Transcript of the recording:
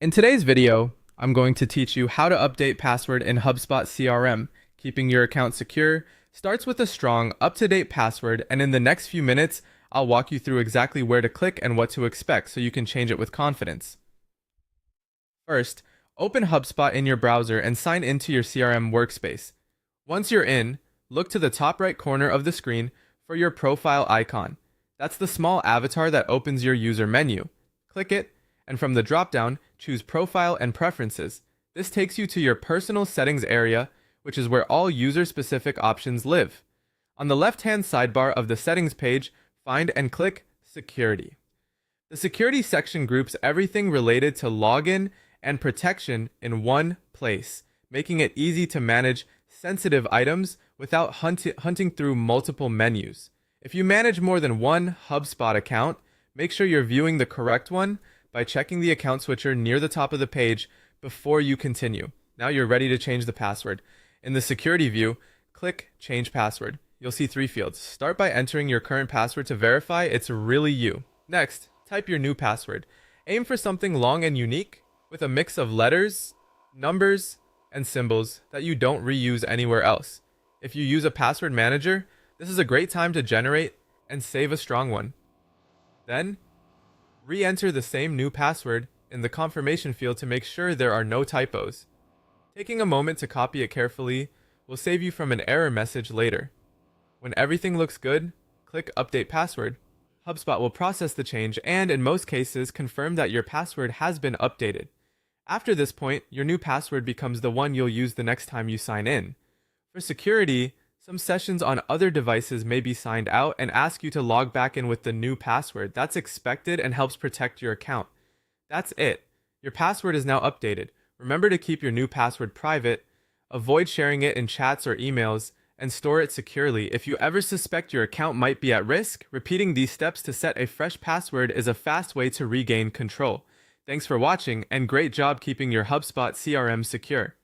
In today's video, I'm going to teach you how to update password in HubSpot CRM. Keeping your account secure starts with a strong, up-to-date password, and in the next few minutes, I'll walk you through exactly where to click and what to expect so you can change it with confidence. First, open HubSpot in your browser and sign into your CRM workspace. Once you're in, look to the top right corner of the screen for your profile icon. That's the small avatar that opens your user menu. Click it, and from the drop-down, choose Profile and Preferences. This takes you to your personal settings area, which is where all user-specific options live. On the left-hand sidebar of the settings page, find and click Security. The Security section groups everything related to login and protection in one place, making it easy to manage sensitive items without hunting through multiple menus. If you manage more than one HubSpot account, make sure you're viewing the correct one by checking the account switcher near the top of the page before you continue. Now you're ready to change the password. In the security view, click Change Password. You'll see three fields. Start by entering your current password to verify it's really you. Next, type your new password. Aim for something long and unique with a mix of letters, numbers, and symbols that you don't reuse anywhere else. If you use a password manager, this is a great time to generate and save a strong one. Then, re-enter the same new password in the confirmation field to make sure there are no typos. Taking a moment to copy it carefully will save you from an error message later. When everything looks good, click Update Password. HubSpot will process the change and, in most cases, confirm that your password has been updated. After this point, your new password becomes the one you'll use the next time you sign in. For security, some sessions on other devices may be signed out and ask you to log back in with the new password. That's expected and helps protect your account. That's it. Your password is now updated. Remember to keep your new password private, avoid sharing it in chats or emails, and store it securely. If you ever suspect your account might be at risk, repeating these steps to set a fresh password is a fast way to regain control. Thanks for watching, and great job keeping your HubSpot CRM secure.